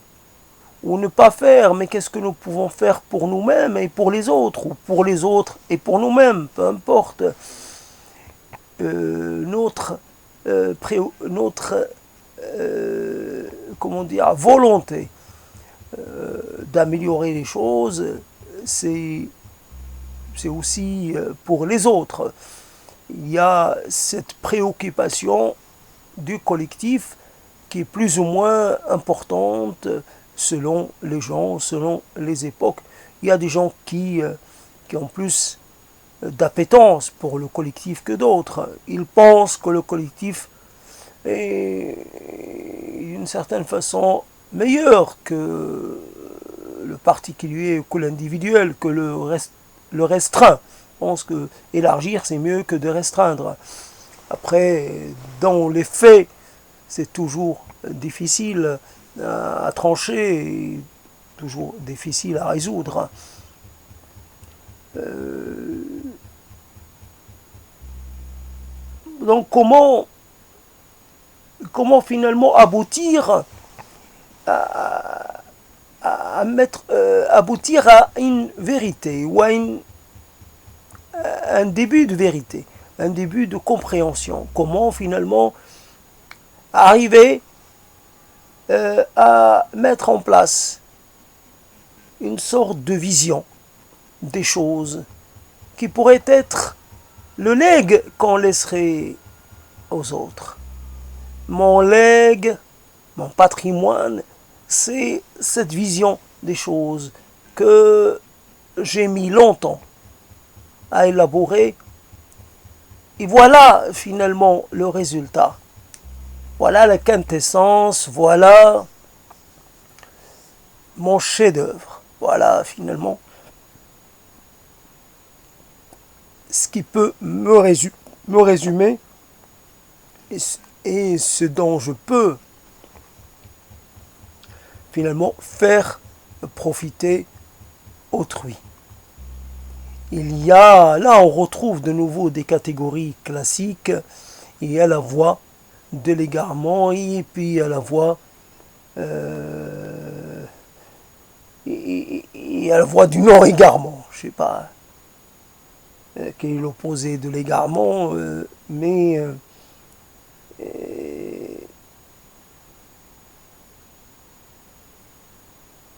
ou ne pas faire, mais qu'est-ce que nous pouvons faire pour nous-mêmes et pour les autres, ou pour les autres et pour nous-mêmes, peu importe. Notre comment dire, volonté d'améliorer les choses, c'est aussi pour les autres. Il y a cette préoccupation du collectif qui est plus ou moins importante selon les gens, selon les époques. Il y a des gens qui ont plus d'appétence pour le collectif que d'autres. Ils pensent que le collectif est d'une certaine façon meilleur que le particulier, que l'individuel, que le restreint. Je pense que élargir, c'est mieux que de restreindre. Après, dans les faits, c'est toujours difficile à trancher et toujours difficile à résoudre. Donc comment finalement aboutir aboutir à une vérité ou à un début de vérité, un début de compréhension. Comment finalement arriver à mettre en place une sorte de vision des choses qui pourrait être le legs qu'on laisserait aux autres. Mon legs, mon patrimoine, c'est cette vision des choses que j'ai mis longtemps à élaborer. Et voilà finalement le résultat. Voilà la quintessence, voilà mon chef-d'œuvre. Voilà finalement ce qui peut me résumer et ce dont je peux finalement faire profiter autrui. Il y a, là on retrouve de nouveau des catégories classiques. Il y a la voie de l'égarement et puis il y a la voie il y a la voie du non-égarement. Je ne sais pas quel est l'opposé de l'égarement, mais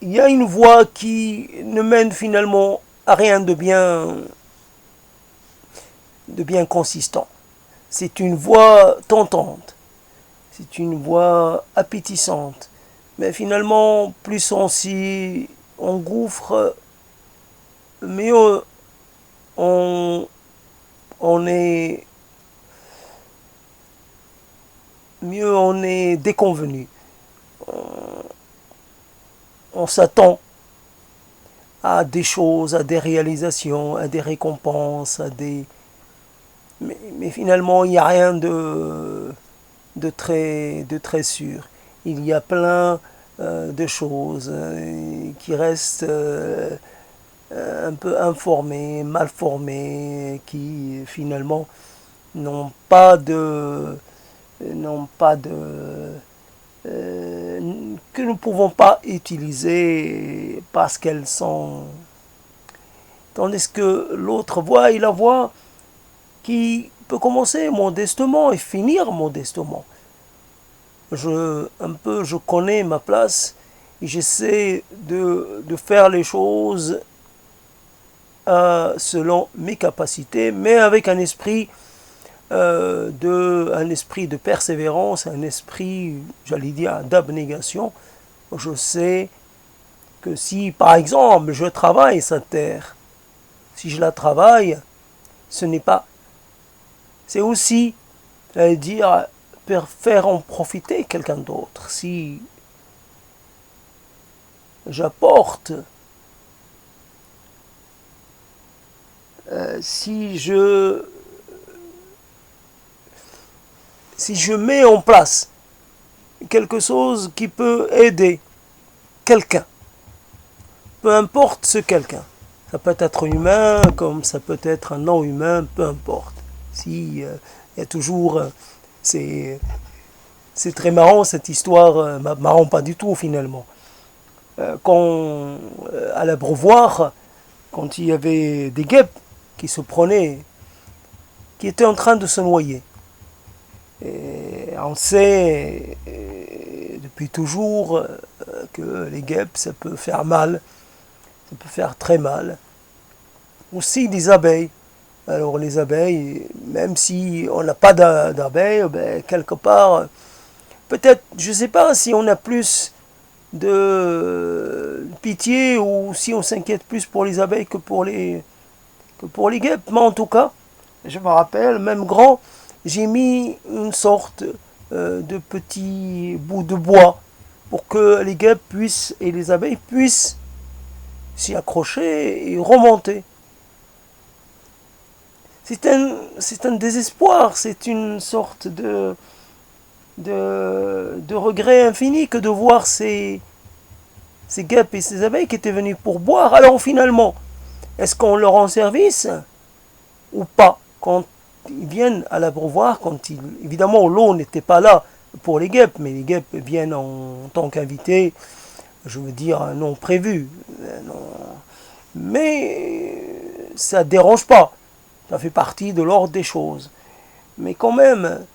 il y a une voie qui ne mène finalement à rien de bien consistant. C'est une voie tentante, c'est une voie appétissante, mais finalement, plus on s'y engouffre, mieux on est déconvenu. On s'attend à des choses, à des réalisations, à des récompenses, mais finalement il n'y a rien de très sûr. Il y a plein de choses qui restent un peu informées, mal formées, qui finalement n'ont pas de que nous ne pouvons pas utiliser parce qu'elles sont... Tandis que l'autre voie est la voie qui peut commencer modestement et finir modestement. Je connais ma place et j'essaie de faire les choses selon mes capacités, mais avec un esprit de persévérance, un esprit, j'allais dire, d'abnégation. Je sais que si, par exemple, je travaille cette terre, si je la travaille, ce n'est pas... C'est aussi, j'allais dire, faire en profiter quelqu'un d'autre. Si j'apporte, si je mets en place quelque chose qui peut aider quelqu'un, peu importe ce quelqu'un, ça peut être humain comme ça peut être un non-humain, peu importe. Si il y a toujours, c'est très marrant cette histoire, marrant pas du tout finalement. Quand à l'Abreuvoir, quand il y avait des guêpes qui se prenaient, qui étaient en train de se noyer. Et on sait depuis toujours que les guêpes, ça peut faire mal, ça peut faire très mal. Aussi des abeilles. Alors les abeilles, même si on n'a pas d'abeilles, ben, quelque part, peut-être, je ne sais pas si on a plus de pitié ou si on s'inquiète plus pour les abeilles que pour les guêpes. Mais en tout cas, je me rappelle, même grand, j'ai mis une sorte de petit bout de bois pour que les guêpes puissent et les abeilles puissent s'y accrocher et remonter. C'est un désespoir, c'est une sorte de regret infini que de voir ces guêpes et ces abeilles qui étaient venus pour boire. Alors finalement, est-ce qu'on leur rend service ou pas quand ils viennent à l'Abreuvoir, évidemment l'eau n'était pas là pour les guêpes, mais les guêpes viennent en tant qu'invités, je veux dire non prévus. Mais ça ne dérange pas, ça fait partie de l'ordre des choses. Mais quand même,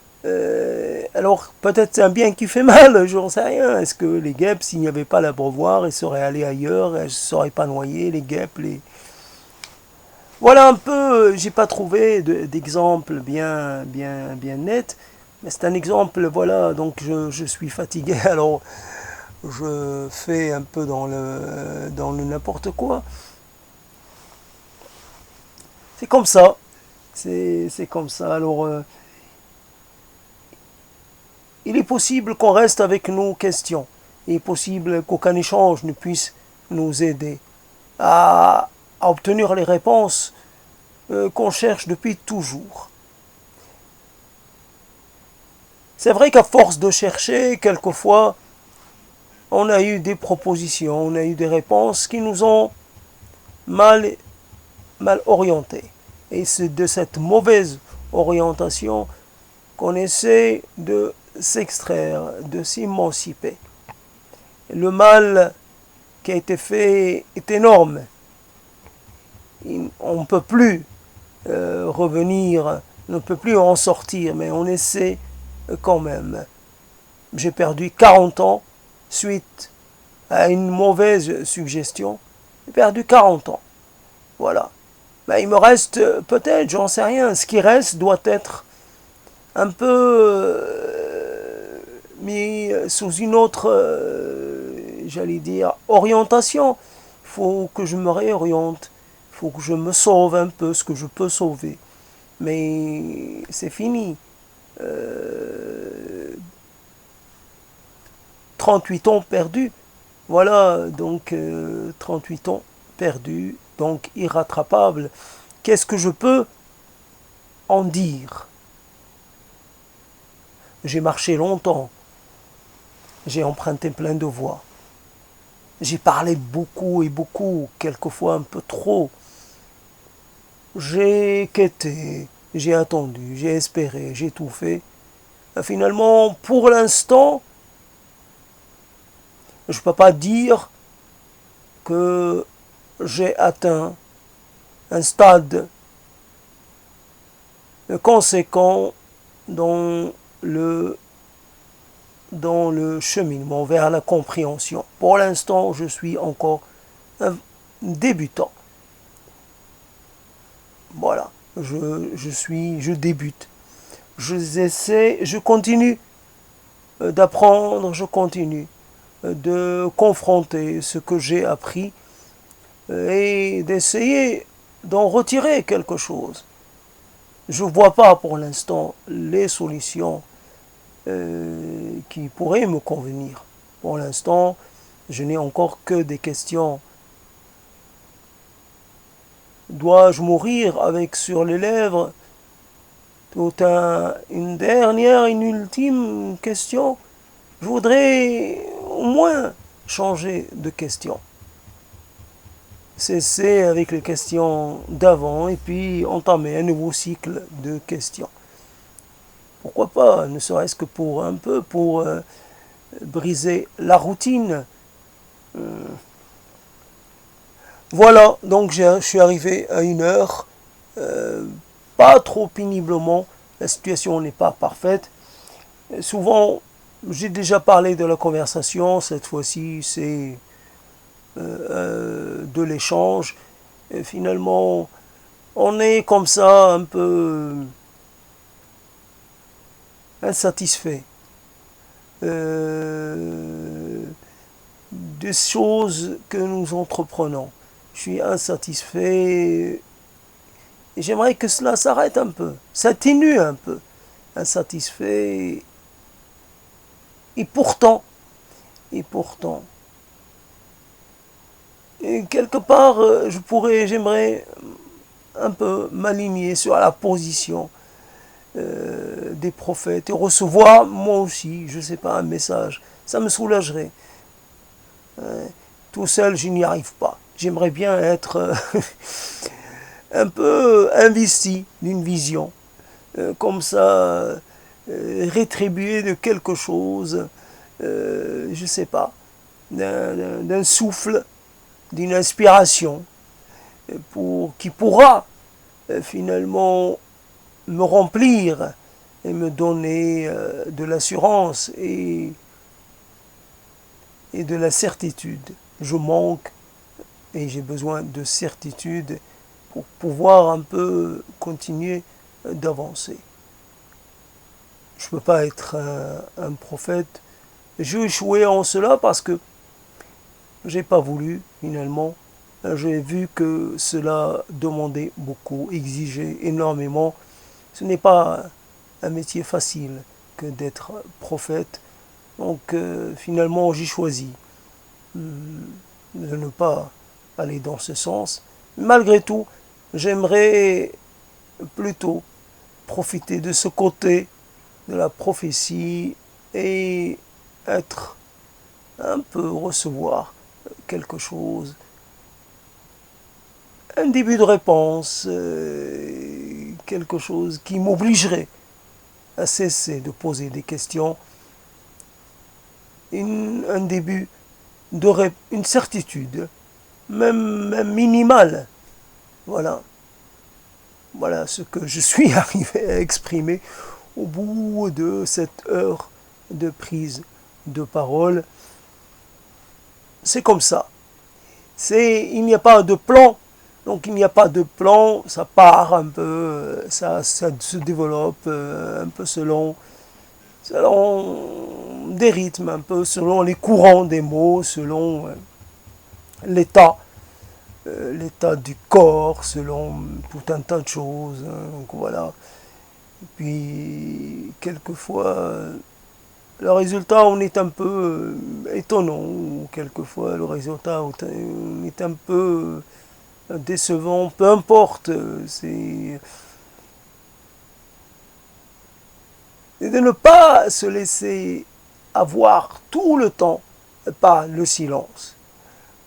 alors peut-être c'est un bien qui fait mal, je n'en sais rien. Est-ce que les guêpes, s'il n'y avait pas l'Abreuvoir, elles seraient allées ailleurs, elles ne seraient pas noyées, les guêpes, Voilà un peu, j'ai pas trouvé d'exemple bien net, mais c'est un exemple, voilà, donc je suis fatigué, alors je fais un peu dans le n'importe quoi. C'est comme ça, c'est comme ça, alors il est possible qu'on reste avec nos questions, il est possible qu'aucun échange ne puisse nous aider à obtenir les réponses qu'on cherche depuis toujours. C'est vrai qu'à force de chercher, quelquefois, on a eu des propositions, on a eu des réponses qui nous ont mal orientés. Et c'est de cette mauvaise orientation qu'on essaie de s'extraire, de s'émanciper. Le mal qui a été fait est énorme. On ne peut plus revenir, on ne peut plus en sortir, mais on essaie quand même. J'ai perdu 40 ans suite à une mauvaise suggestion. J'ai perdu 40 ans. Voilà. Mais il me reste peut-être, j'en sais rien, ce qui reste doit être un peu mis sous une autre, j'allais dire, orientation. Il faut que je me réoriente. Il faut que je me sauve un peu ce que je peux sauver. Mais c'est fini. 38 ans perdus. Voilà, donc 38 ans perdus, donc irrattrapables. Qu'est-ce que je peux en dire? J'ai marché longtemps. J'ai emprunté plein de voies. J'ai parlé beaucoup et beaucoup, quelquefois un peu trop. J'ai quêté, j'ai attendu, j'ai espéré, j'ai tout fait. Et finalement, pour l'instant, je ne peux pas dire que j'ai atteint un stade conséquent dans le cheminement vers la compréhension. Pour l'instant, je suis encore un débutant. Voilà, je débute. Je continue d'apprendre, je continue de confronter ce que j'ai appris et d'essayer d'en retirer quelque chose. Je ne vois pas pour l'instant les solutions qui pourraient me convenir. Pour l'instant, je n'ai encore que des questions. Dois-je mourir avec sur les lèvres une dernière, une ultime question? Je voudrais au moins changer de question. Cesser avec les questions d'avant et puis entamer un nouveau cycle de questions. Pourquoi pas, ne serait-ce que pour un peu, pour briser la routine. Voilà, donc je suis arrivé à 1 heure, pas trop péniblement, la situation n'est pas parfaite. Souvent, j'ai déjà parlé de la conversation, cette fois-ci c'est de l'échange. Et finalement, on est comme ça un peu insatisfait des choses que nous entreprenons. Je suis insatisfait et j'aimerais que cela s'arrête un peu, s'atténue un peu. Insatisfait et pourtant, et pourtant, et quelque part, j'aimerais un peu m'aligner sur la position des prophètes et recevoir moi aussi, je ne sais pas, un message. Ça me soulagerait. Tout seul, je n'y arrive pas. J'aimerais bien être un peu investi d'une vision, comme ça, rétribué de quelque chose, je ne sais pas, d'un souffle, d'une inspiration, qui pourra finalement me remplir et me donner de l'assurance et de la certitude. Je manque et j'ai besoin de certitude pour pouvoir un peu continuer d'avancer. Je ne peux pas être un prophète. J'ai échoué en cela parce que j'ai pas voulu finalement. J'ai vu que cela demandait beaucoup, exigeait énormément. Ce n'est pas un métier facile que d'être prophète. Donc finalement j'ai choisi de ne pas aller dans ce sens. Malgré tout, J'aimerais plutôt profiter de ce côté de la prophétie et être un peu recevoir quelque chose, un début de réponse, quelque chose qui m'obligerait à cesser de poser des questions, un début une certitude, même minimale. Voilà, voilà ce que je suis arrivé à exprimer au bout de cette heure de prise de parole. C'est comme ça. Il n'y a pas de plan. Donc il n'y a pas de plan, ça part un peu, ça se développe un peu selon des rythmes, un peu selon les courants des mots, selon l'état l'état du corps, selon tout un tas de choses. Donc voilà. Et puis, quelquefois, le résultat, on est un peu étonnant. Ou quelquefois, le résultat, on est un peu décevant. Peu importe. Et de ne pas se laisser avoir tout le temps par le silence.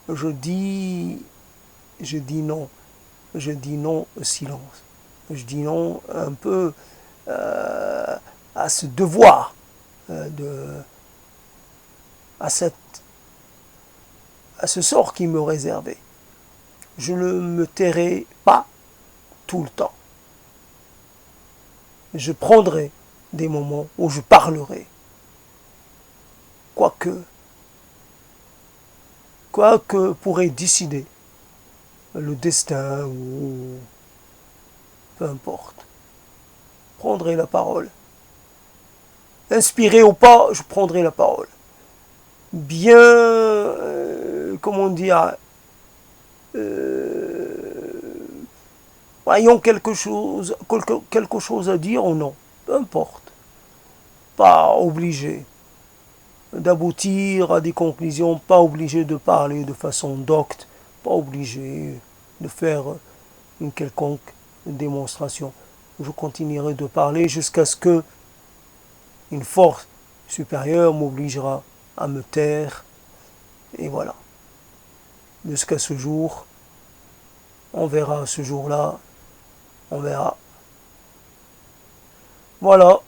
Je dis, je dis non. Je dis non au silence. Je dis non un peu euh, à ce devoir, de, à, cette, à ce sort qui me réservait. Je ne me tairai pas tout le temps. Je prendrai des moments où je parlerai. Quoique, quoique pourrait décider le destin ou peu importe. Je prendrai la parole. Inspiré ou pas, je prendrai la parole. Bien, comment dire, ayant quelque chose à dire ou non. Peu importe. Pas obligé d'aboutir à des conclusions, pas obligé de parler de façon docte, pas obligé de faire une quelconque démonstration. Je continuerai de parler jusqu'à ce que une force supérieure m'obligera à me taire. Et voilà. Jusqu'à ce jour, on verra ce jour-là, on verra. Voilà.